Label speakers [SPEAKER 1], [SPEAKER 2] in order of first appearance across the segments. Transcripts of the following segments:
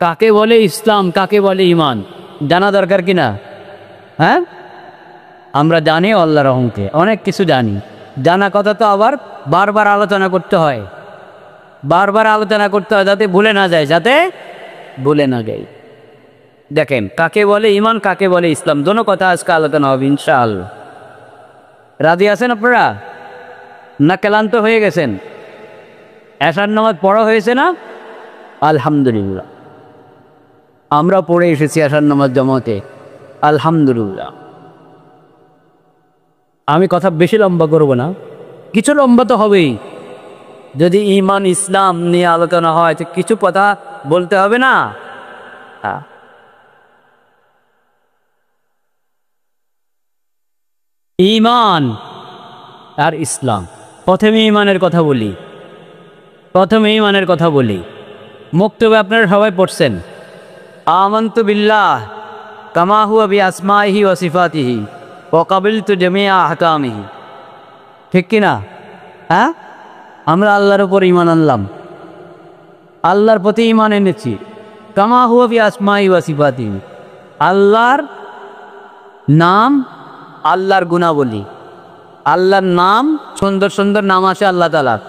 [SPEAKER 1] কাকে বলে ইসলাম, কাকে বলে ইমান জানা দরকার কিনা? হ্যাঁ, আমরা জানি আল্লাহর রহমতে অনেক কিছু জানি। জানা কথা তো আবার বারবার আলোচনা করতে হয়, বারবার আলোচনা করতে হয় যাতে ভুলে না যায়, যাতে ভুলে না যায়। দেখেন কাকে বলে ইমান, কাকে বলে ইসলাম, দোনো কথা আজকে আলোচনা হবে ইনশাআল্লাহ। রাজি আছেন আপনারা না ক্লান্ত হয়ে গেছেন? এশার নামাজ পড়া হয়েছে না? আলহামদুলিল্লাহ, আমরা পড়ে এসেছি এশার নামাজ জামাতে, আলহামদুলিল্লাহ। আমি কথা বেশি লম্বা করব না, কিছু লম্বা তো হবেই। যদি ইমান ইসলাম নিয়ে আলোচনা হয় তো কিছু কথা বলতে হবে না? ইমান আর ইসলাম, প্রথমে ইমানের কথা বলি, প্রথমে ইমানের কথা বলি। মুক্তবে আপনারা সবাই পড়ছেন আমানতু বিল্লাহ কামা হুয়া বিআসমাইহি ওয়া সিফাতিহি ওয়া কাবিলতু জামিআ আহকামিহি, ঠিক কিনা? হ্যাঁ, আমরা আল্লাহর উপর ইমান আনলাম, আল্লাহর প্রতি ইমান এনেছি। কামা হুয়া বিআসমাইহি ওয়া সিফাতিহি, আল্লাহর নাম, আল্লাহর গুণাবলী, আল্লাহর নাম, সুন্দর সুন্দর নাম আছে আল্লাহ তাআলার,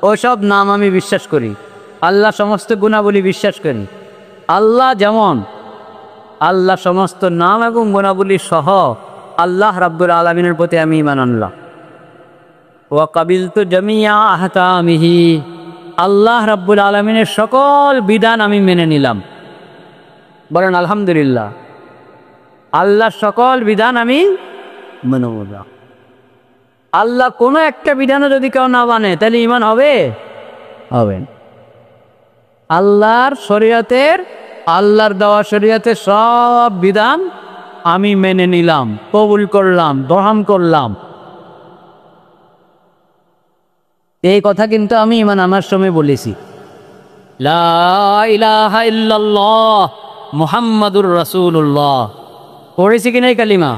[SPEAKER 1] ওসব নাম আমি বিশ্বাস করি। আল্লাহ সমস্ত গুণাবলী বিশ্বাস করি। আল্লাহ যেমন, আল্লাহ সমস্ত নাম এবং গুণাবলী সহ আল্লাহ রাব্বুল আলামিনের প্রতি আমি ঈমান আনলাম। ওয়া কাবিলতু জামিআ আহকামিহি, আল্লাহ রাব্বুল আলামিনের সকল বিধান আমি মেনে নিলাম। বলেন আলহামদুলিল্লাহ। আল্লাহর সকল বিধান আমি মেনে নিলাম। আল্লাহ কোনো একটা বিধানও যদি কেউ না মানে তাহলে ঈমান হবে? হবে না। আল্লাহর শরীয়তের, আল্লাহর দেওয়া শরীয়তের সব বিধান আমি মেনে নিলাম, কবুল করলাম, গ্রহণ করলাম। এই কথা কিন্তু আমি ঈমান আনার সময় বলেছি, লা ইলাহা ইল্লাল্লাহ মুহাম্মাদুর রাসূলুল্লাহ। পড়েছি কিনা এই কালিমা?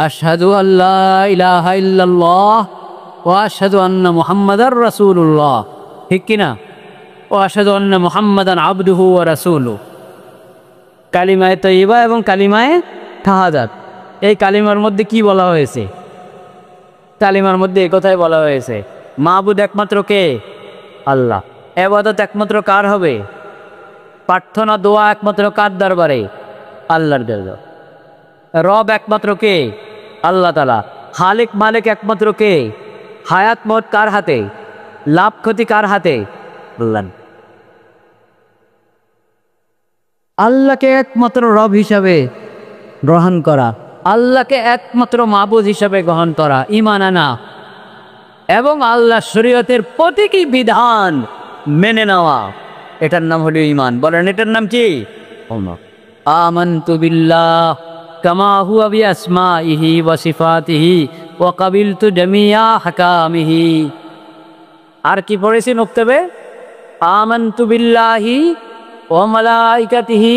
[SPEAKER 1] আশহাদু আল্লা ইলাহা ইল্লাল্লাহ ওয়া আশহাদু আন্না মুহাম্মাদার রাসূলুল্লাহ, ঠিক কিনা? ও আশহাদু আন্না মুহাম্মাদান আবদুহু ওয়া রাসূলুহু। কালিমায়ে তাইয়্যিবা এবং কালিমায়ে শাহাদাত, এই কালিমার মধ্যে কি বলা হয়েছে? কালিমার মধ্যে এই কথাই বলা হয়েছে, মাবুদ একমাত্র কে? আল্লাহ। ইবাদত একমাত্র কার হবে? প্রার্থনা দোয়া একমাত্র কার দরবারে? আল্লাহর দরবারে। রব একমাত্র কে? আল্লাহ তাআলা। খালিক মালিক একমাত্র কে? হায়াত মওত কার হাতে? লাভ ক্ষতি কার হাতে? আল্লাহ। আল্লাহকে একমাত্র রব হিসাবে গ্রহণ করা, আল্লাহকে একমাত্র মাবুদ হিসাবে গ্রহণ করা, ঈমান আনা এবং আল্লাহ শরীয়তের প্রতিটি বিধান মেনে নেওয়া, এটার নাম হলো ঈমান। বলেন এটার নাম কি? আমানতু বিল্লাহ কামা হুয়া বিআসমাইহি ওয়া সিফাতিহি ওয়া কাবিলতু জামিআ আহকামিহি। আর কি পড়েছি নুক্তাবে? আমানতু বিল্লাহি ওয়া মালাইকাতিহি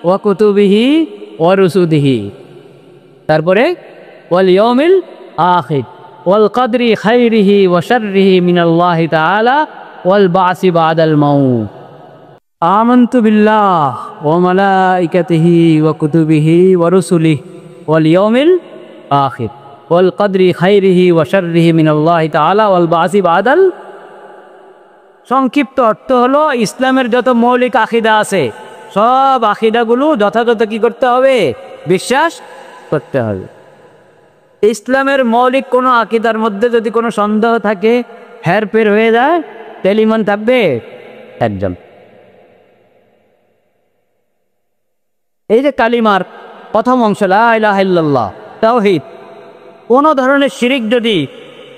[SPEAKER 1] ওয়া কুতুবিহি ওয়া রুসুলিহি, তারপরে ওয়াল ইয়াউমিল আখির ওয়াল কদরি খাইরিহি ওয়া শাররিহি মিনাল্লাহি তাআলা ওয়াল বাসি বাদাল মাউত। আমানতু বিল্লাহ ওয়া মালাইকাতিহি ওয়া কুতুবিহি ওয়া রুসুলিহি ওয়াল ইয়াউমিল আখির ওয়াল কদরি খাইরিহি ওয়া শাররিহি মিনাল্লাহি তাআলা ওয়াল বাসি বাদাল। সংক্ষিপ্ত অর্থ হলো ইসলামের যত মৌলিক আকীদা আছে সব আকীদাগুলো যথাযথ কি করতে হবে? বিশ্বাস করতে হবে। ইসলামের মৌলিক কোনো আকীদার মধ্যে যদি কোনো সন্দেহ থাকে, হেরফের হয়ে যায়, তাহলে ঈমান থাকবে একদম। এই যে কালিমার প্রথম অংশ লা ইলাহা ইল্লাল্লাহ তাওহীদ, কোনো ধরনের শিরিক যদি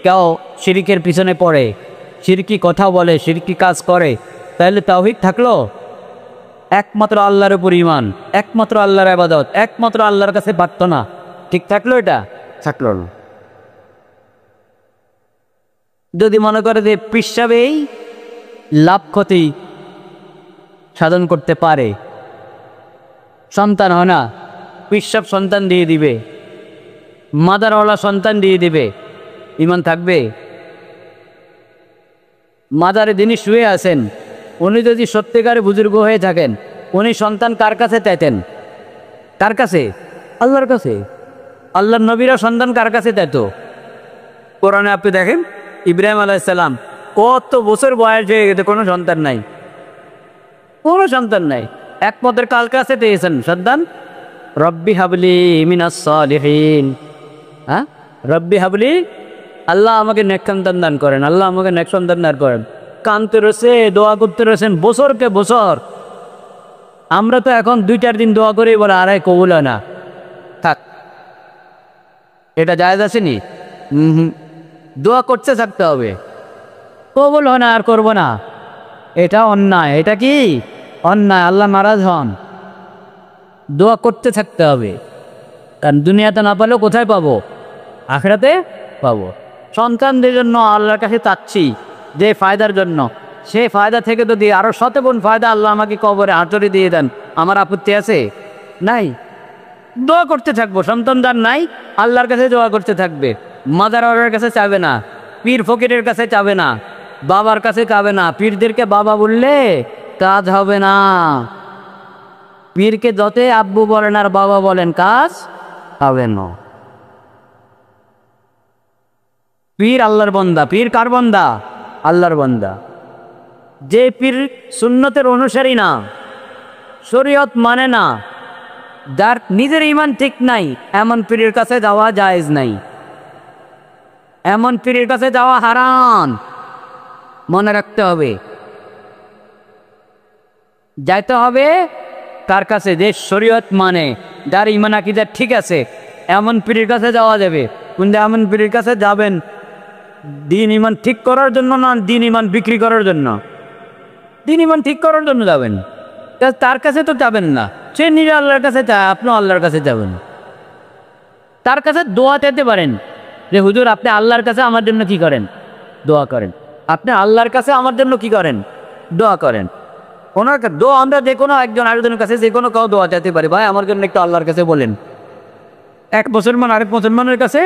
[SPEAKER 1] কেউ শিরিকের পিছনে পড়ে, শিরকি কথা বলে, শিরকি কাজ করে, তাহলে তাওহীদ থাকলো? একমাত্র আল্লাহর উপর ঈমান, একমাত্র আল্লাহর ইবাদত, একমাত্র আল্লাহর কাছে প্রার্থনা, ঠিক থাকলো? এটা থাকলো না। যদি মনে করে যে পিসাবেই লাভ ক্ষতি সাধন করতে পারে, সন্তান হয় না, পিসাব সন্তান দিয়ে দিবে, মাদারওয়ালা সন্তান দিয়ে দিবে, ঈমান থাকবে? মাদারে যিনি শুয়ে আছেন উনি যদি সত্যিকারে বুজুর্গ হয়ে থাকেন, উনি সন্তান কার কাছে চাইতেন? কার কাছে? আল্লাহর কাছে। আল্লাহর নবীরা সন্তান কার কাছে চাইতো? কোরআনে আপনি দেখেন ইব্রাহিম আলাইহিস সালাম কত বছর বয়স হয়ে গেছে, কোনো সন্তান নাই, কোনো সন্তান নাই, একমাত্র কার কাছে চেয়েছেন সন্তান? রব্বি হাবলি মিনাস সালিহিন। হ্যাঁ, রব্বি হাবলি, আল্লাহ আমাকে নেক সন্তান দান করেন, আল্লাহ আমাকে নেক সন্তান দান করেন। কানতে রয়েছে, দোয়া করতে রয়েছেন বছরকে বছর। আমরা তো এখন 2-4 দিন দোয়া করেই বলে আরে কবুল হয় না। থাক, এটা জায়েজ আসেনি। দোয়া করতে থাকতে হবে, কবুল হয় না আর করবো না, এটা অন্যায়। এটা কি অন্যায়? আল্লাহ নারাজ হন। দোয়া করতে থাকতে হবে, কারণ দুনিয়াতে না পালেও কোথায় পাবো? আখিরাতে পাবো। সন্তানদের জন্য আল্লাহর কাছে চাচ্ছি যে ফায়দার জন্য, সেই ফায়দা থেকে যদি আরো 100 গুণ ফায়দা আল্লাহ আমাকে কবরে হাতুড়ি দিয়ে দেন, আমার আপত্তি আছে? নাই। দোয়া করতে থাকবো। সন্তান যার নাই, আল্লাহর কাছে দোয়া করতে থাকবে। মাজারের কাছে চাবে না, পীর ফকিরের কাছে চাবে না, বাবার কাছে চাবে না। পীরদেরকে বাবা বললে কাজ হবে না। পীরকে যতই আব্বু বলেন আর বাবা বলেন, কাজ হবে না। পীর আল্লাহর বান্দা। পীর কার বান্দা? আল্লাহর বান্দা। যে পীর সুন্নতের অনুসারী না, শরীয়ত মানে না, যার নিজের ঈমান ঠিক নাই, এমন পীরের কাছে যাওয়া জায়েজ নাই, এমন পীরের কাছে যাওয়া হারাম। মনে রাখতে হবে, যাইতে হবে কার কাছে? যে শরীয়ত মানে, যার ঈমান আকীদা ঠিক আছে, এমন পীরের কাছে যাওয়া যাবে। কিন্তু এমন পীরের কাছে যাবেন দিন ঈমান ঠিক করার জন্য না, দিন ঈমান বিক্রি করার জন্য। দিন ঈমান ঠিক করার জন্য যাবেন, তার কাছে তো যাবেন না। সে নিজে আল্লাহর কাছে চায়, আপনিও আল্লাহর কাছে যাবেন। তার কাছে দোয়া চাইতে পারেন যে হুজুর আপনি আল্লাহর কাছে আমার জন্য কি করেন? দোয়া করেন। আপনি আল্লাহর কাছে আমার জন্য কি করেন? দোয়া করেন। ওনার দোয়া আমরা যে কোনো একজন আরেকজনের কাছে যে কোনো কাউ দোয়া চাইতে পারি, ভাই আমার জন্য একটু আল্লাহর কাছে বলেন। এক মুসলমান আরেক মুসলমানের কাছে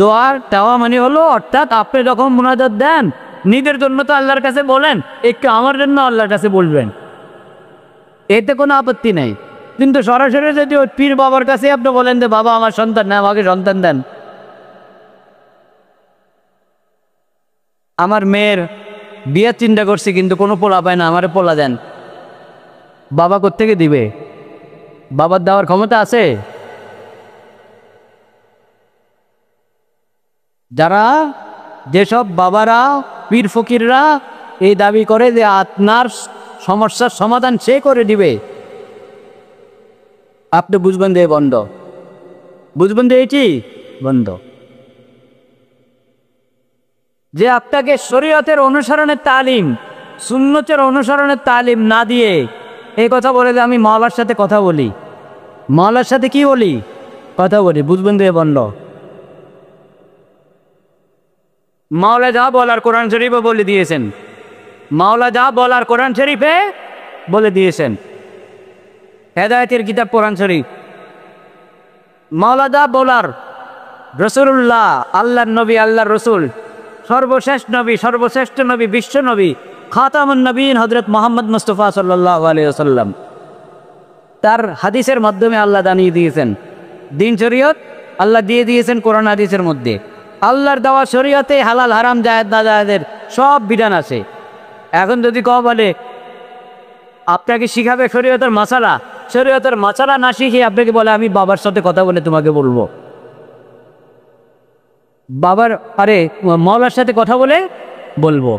[SPEAKER 1] দোয়া চাওয়া মানে হলো, অর্থাৎ আপনি যখন মুনাজাত দেন নিজের জন্য তো আল্লাহর কাছে বলেন, একটু আমার জন্য আল্লাহর কাছে বলবেন, এতে কোনো আপত্তি নেই। কিন্তু সরাসরি যদি ওই পীর বাবার কাছে আপনি বলেন যে বাবা আমার সন্তান না, আমাকে সন্তান দেন, আমার মেয়ের বিয়ের চিন্তা করছি কিন্তু কোনো পোলা পায় না, আমারে পোলা দেন, বাবা কোত্থেকে দিবে? বাবার দেওয়ার ক্ষমতা আছে? যারা যেসব বাবারা পীর ফকিররা এই দাবি করে যে আপনার সমস্যার সমাধান সে করে দিবে, আপনি বুঝবেন যে বন্ধ, বুঝবেন যে এটি বন্ধ। যে আপনাকে শরীয়তের অনুসরণের তালিম, সুন্নতের অনুসরণের তালিম না দিয়ে এই কথা বলে যে আমি মাওলার সাথে কথা বলি, মাওলার সাথে কি বলি? কথা বলি, বুঝবেন যে বন্ধ। মাওলা যা বলার কোরআন শরীফে বলে দিয়েছেন, মাওলা যা বলার কোরআন শরীফে বলে দিয়েছেন। হেদায়েতের কিতাব কোরআন শরীফ। মাওলা যা বলার, রসুল্লাহ আল্লাহর নবী, আল্লাহর রসুল, সর্বশেষ নবী, সর্বশ্রেষ্ঠ নবী, বিশ্ব নবী, খাতামুন নবীন হযরত মুহাম্মদ মুস্তাফা সাল্লাল্লাহু আলাইহি ওয়াসাল্লাম, তার হাদিসের মাধ্যমে আল্লাহ জানিয়ে দিয়েছেন। দিন শরীয়ত আল্লাহ দিয়ে দিয়েছেন কোরআন হাদিসের মধ্যে। আল্লাহর দেওয়া শরীয়তে হালাল হারাম জায়েজ না জায়েজের সব বিধান আছে। এখন যদি কেউ বলে আপনাকে শিখাবে শরীয়তের মাসালা, শরীয়তের মাসালা না শিখে আপনাকে বলে আমি বাবার সাথে কথা বলে তোমাকে বলবো, বাবার আরে মাওলার সাথে কথা বলে বলবো,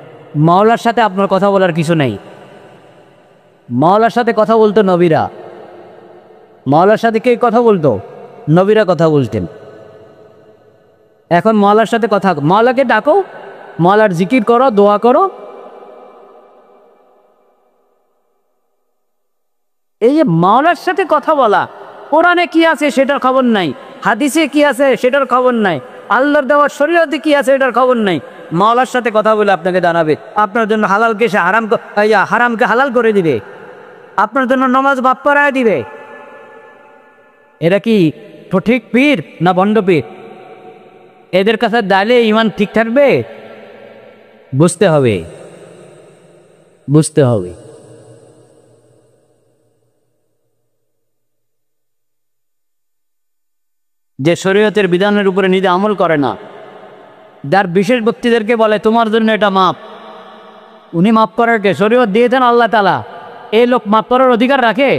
[SPEAKER 1] মাওলার সাথে আপনার কথা বলার কিছু নেই। মাওলার সাথে কথা বলতো নবীরা, মাওলার সাথে কে কথা বলতো? নবীরা কথা বলতেন। এখন মাওলার সাথে কথা, মাওলাকে ডাকো, মাওলার জিকির করো, দোয়া করো। এই যে মাওলার সাথে কথা বলা, কোরআনে কি আছে সেটার খবর নাই, হাদিসে কি আছে সেটার খবর নাই, আল্লাহর দেওয়ার শরীয়তে কি আছে এটার খবর নাই। মাওলার সাথে কথা বলে আপনাকে জানাবে, আপনার জন্য হালালকে সে হারাম, হারামকে হালাল করে দিবে, আপনার জন্য নামাজ বাপ পড়ায় দিবে। এরা কি সঠিক পীর না ভণ্ড পীর? এদের কাছে দাঁড়িয়ে ঈমান ঠিক থাকবে? বুঝতে হবে, বুঝতে হবে। যে শরীয়তের বিধানের উপরে নিজে আমল করে না, যার বিশেষ ব্যক্তিদেরকে বলে তোমার জন্য এটা মাপ, উনি মাপ করার কে? শরীয়ত দিয়েছেন আল্লাহ তাআলা, এই লোক মাপ করার অধিকার রাখে?